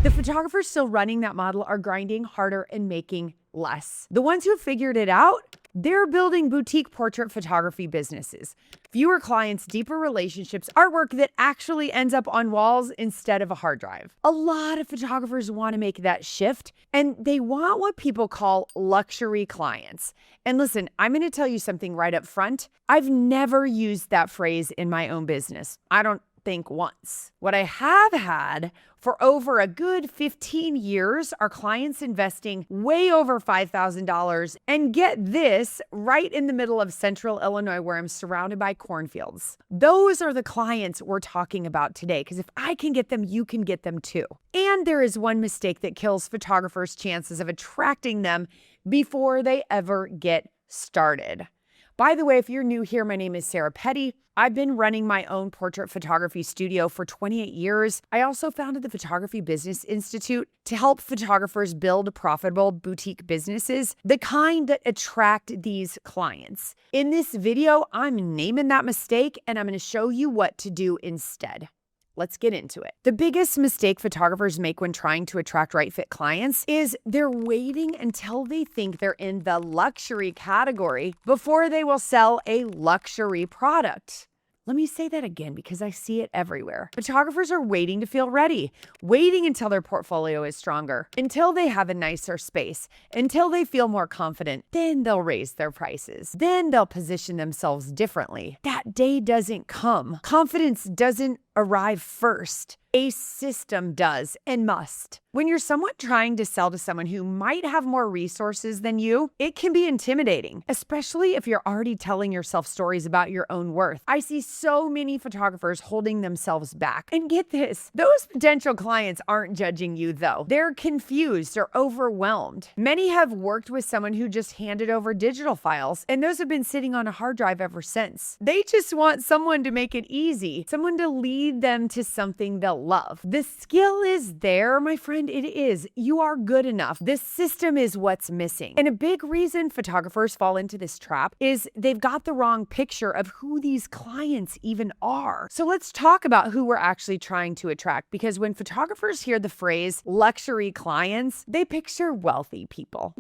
The photographers still running that model are grinding harder and making less. The ones who figured it out, they're building boutique portrait photography businesses. Fewer clients, deeper relationships, artwork that actually ends up on walls instead of a hard drive. A lot of photographers want to make that shift, and they want what people call luxury clients. And listen, I'm going to tell you something right up front. I've never used that phrase in my own business. I don't think once. What I have had for over a good 15 years are clients investing way over $5,000, and get this, right in the middle of central Illinois where I'm surrounded by cornfields. Those are the clients we're talking about today, because if I can get them, you can get them too. And there is one mistake that kills photographers' chances of attracting them before they ever get started. By the way, if you're new here, my name is Sarah Petty. I've been running my own portrait photography studio for 28 years. I also founded the Photography Business Institute to help photographers build profitable boutique businesses, the kind that attract these clients. In this video, I'm naming that mistake, and I'm going to show you what to do instead. Let's get into it. The biggest mistake photographers make when trying to attract right fit clients is they're waiting until they think they're in the luxury category before they will sell a luxury product. Let me say that again because I see it everywhere. Photographers are waiting to feel ready, waiting until their portfolio is stronger, until they have a nicer space, until they feel more confident. Then they'll raise their prices. Then they'll position themselves differently. That day doesn't come. Confidence doesn't arrive first. A system does and must. When you're somewhat trying to sell to someone who might have more resources than you, it can be intimidating, especially if you're already telling yourself stories about your own worth. I see so many photographers holding themselves back. And get this, those potential clients aren't judging you though. They're confused or overwhelmed. Many have worked with someone who just handed over digital files, and those have been sitting on a hard drive ever since. They just want someone to make it easy, someone to lead them to something they'll love. The skill is there, my friend. It is. You are good enough. This system is what's missing. And a big reason photographers fall into this trap is they've got the wrong picture of who these clients even are. So let's talk about who we're actually trying to attract, because when photographers hear the phrase luxury clients, they picture wealthy people,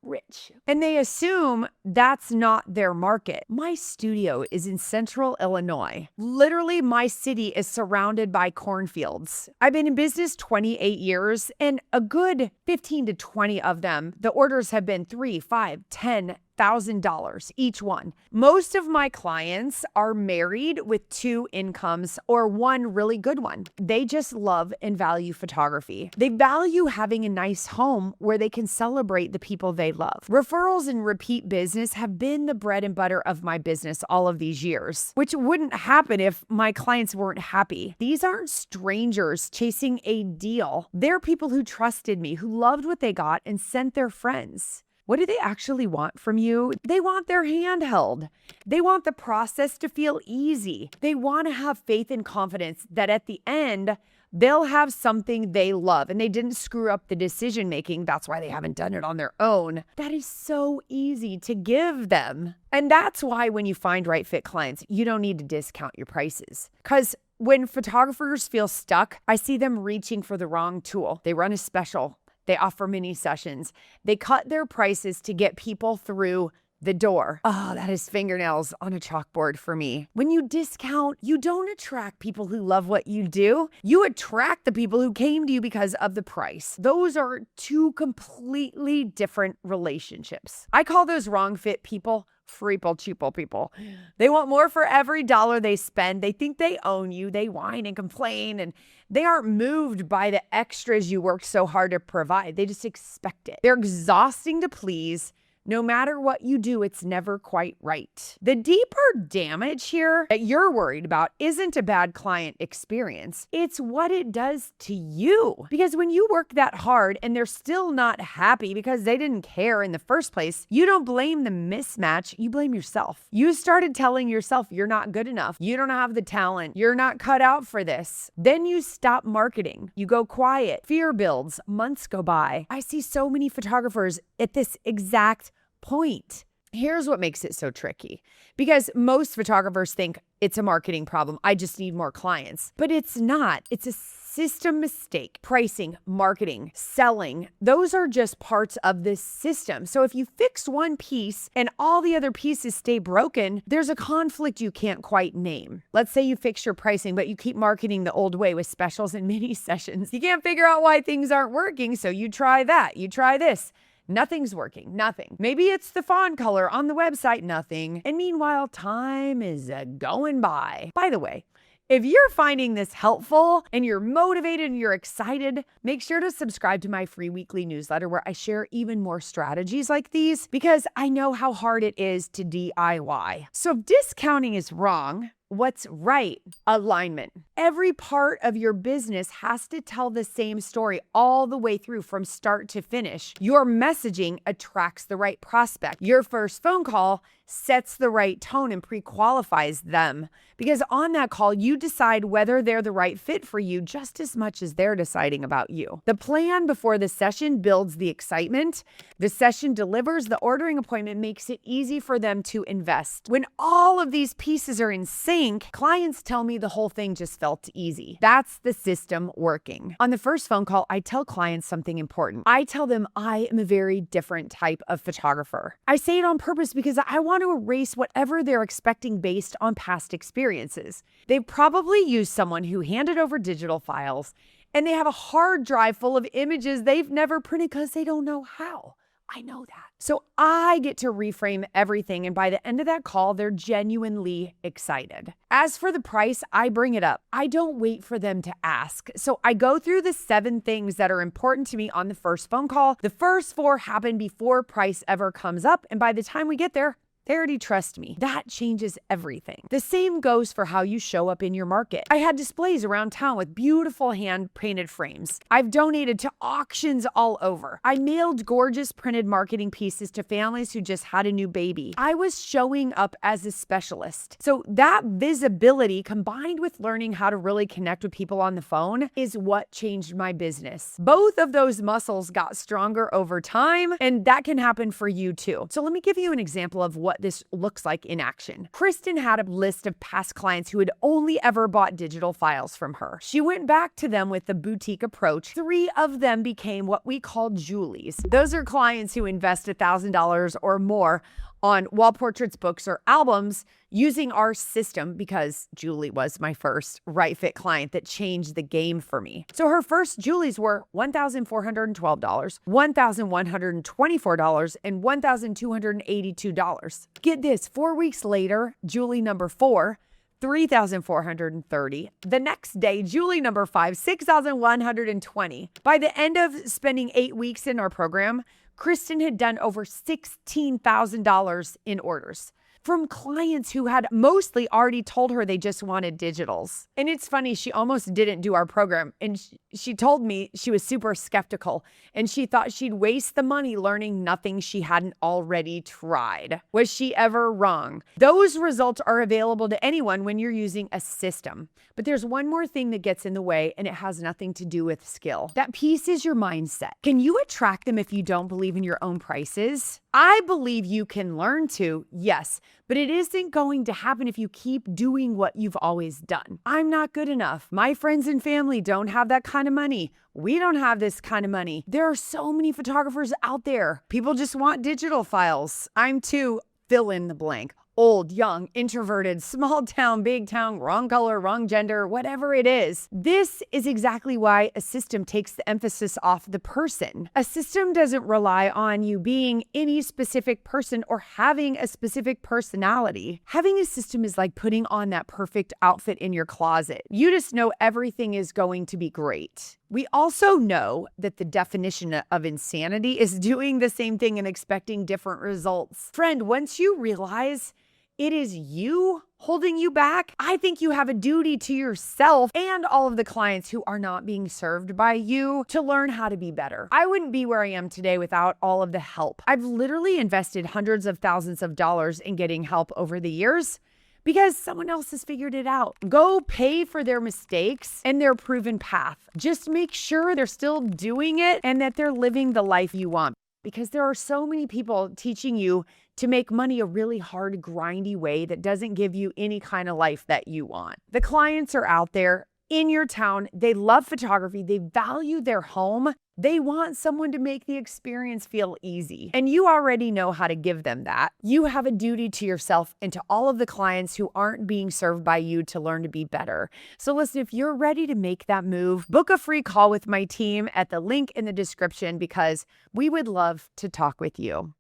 rich. And they assume that's not their market. My studio is in central Illinois. Literally, my city is surrounded by cornfields. I've been in business 28 years, and a good 15 to 20 of them, the orders have been $3, $5, $10,000 each one. Most of my clients are married with 2 incomes or one really good one. They just love and value photography. They value having a nice home where they can celebrate the people they love. Referrals and repeat business have been the bread and butter of my business all of these years, which wouldn't happen if my clients weren't happy. These aren't strangers chasing a deal. They're people who trusted me, who loved what they got and sent their friends. What do they actually want from you? They want their hand held. They want the process to feel easy. They want to have faith and confidence that at the end, they'll have something they love and they didn't screw up the decision making. That's why they haven't done it on their own. That is so easy to give them. And that's why when you find right fit clients, you don't need to discount your prices. Because when photographers feel stuck, I see them reaching for the wrong tool. They run a special. They offer mini sessions. They cut their prices to get people through the door. Oh, that is fingernails on a chalkboard for me. When you discount, you don't attract people who love what you do. You attract the people who came to you because of the price. Those are 2 completely different relationships. I call those wrong fit people freeple cheaple people. They want more for every dollar they spend. They think they own you. They whine and complain, and they aren't moved by the extras you worked so hard to provide. They just expect it. They're exhausting to please. No matter what you do, it's never quite right. The deeper damage here that you're worried about isn't a bad client experience. It's what it does to you. Because when you work that hard and they're still not happy because they didn't care in the first place, you don't blame the mismatch, you blame yourself. You started telling yourself you're not good enough. You don't have the talent. You're not cut out for this. Then you stop marketing. You go quiet. Fear builds. Months go by. I see so many photographers at this exact point. Here's what makes it so tricky, because most photographers think it's a marketing problem. I just need more clients, but it's not. It's a system mistake. Pricing, marketing, selling, those are just parts of this system. So if you fix one piece and all the other pieces stay broken, there's a conflict you can't quite name. Let's say you fix your pricing, but you keep marketing the old way with specials and mini sessions. You can't figure out why things aren't working, so you try that, you try this. Nothing's working, nothing. Maybe it's the font color on the website, nothing. And meanwhile, time is going by. By the way, if you're finding this helpful and you're motivated and you're excited, make sure to subscribe to my free weekly newsletter where I share even more strategies like these because I know how hard it is to DIY. So if discounting is wrong, what's right? Alignment. Every part of your business has to tell the same story all the way through from start to finish. Your messaging attracts the right prospect. Your first phone call sets the right tone and pre-qualifies them because on that call, you decide whether they're the right fit for you just as much as they're deciding about you. The plan before the session builds the excitement. The session delivers. The ordering appointment makes it easy for them to invest. When all of these pieces are in sync, clients tell me the whole thing just felt easy. That's the system working. On the first phone call, I tell clients something important. I tell them I am a very different type of photographer. I say it on purpose because I want to erase whatever they're expecting based on past experiences. They've probably used someone who handed over digital files and they have a hard drive full of images they've never printed because they don't know how. I know that. So I get to reframe everything. And by the end of that call, they're genuinely excited. As for the price, I bring it up. I don't wait for them to ask. So I go through the 7 things that are important to me on the first phone call. The first 4 happen before price ever comes up. And by the time we get there, they already trust me. That changes everything. The same goes for how you show up in your market. I had displays around town with beautiful hand-painted frames. I've donated to auctions all over. I mailed gorgeous printed marketing pieces to families who just had a new baby. I was showing up as a specialist. So that visibility combined with learning how to really connect with people on the phone is what changed my business. Both of those muscles got stronger over time, and that can happen for you too. So let me give you an example of what this looks like in action. Kristen had a list of past clients who had only ever bought digital files from her. She went back to them with the boutique approach. 3 of them became what we call Julies. Those are clients who invest $1,000 or more on wall portraits, books, or albums using our system because Julie was my first right fit client that changed the game for me. So her first Julies were $1,412, $1,124, and $1,282. Get this, 4 weeks later, Julie number 4, $3,430. The next day, Julie number 5, $6,120. By the end of spending 8 weeks in our program, Kristen had done over $16,000 in orders from clients who had mostly already told her they just wanted digitals. And it's funny, she almost didn't do our program. And she told me she was super skeptical and she thought she'd waste the money learning nothing she hadn't already tried. Was she ever wrong? Those results are available to anyone when you're using a system. But there's one more thing that gets in the way, and it has nothing to do with skill. That piece is your mindset. Can you attract them if you don't believe in your own prices? I believe you can learn to, yes, but it isn't going to happen if you keep doing what you've always done. I'm not good enough. My friends and family don't have that kind of money. We don't have this kind of money. There are so many photographers out there. People just want digital files. I'm too, fill in the blank. Old, young, introverted, small town, big town, wrong color, wrong gender, whatever it is. This is exactly why a system takes the emphasis off the person. A system doesn't rely on you being any specific person or having a specific personality. Having a system is like putting on that perfect outfit in your closet. You just know everything is going to be great. We also know that the definition of insanity is doing the same thing and expecting different results. Friend, once you realize it is you holding you back, I think you have a duty to yourself and all of the clients who are not being served by you to learn how to be better. I wouldn't be where I am today without all of the help. I've literally invested hundreds of thousands of dollars in getting help over the years because someone else has figured it out. Go pay for their mistakes and their proven path. Just make sure they're still doing it and that they're living the life you want. Because there are so many people teaching you to make money a really hard, grindy way that doesn't give you any kind of life that you want. The clients are out there. in your town. They love photography. They value their home. They want someone to make the experience feel easy. And you already know how to give them that. You have a duty to yourself and to all of the clients who aren't being served by you to learn to be better. So listen, if you're ready to make that move, book a free call with my team at the link in the description because we would love to talk with you.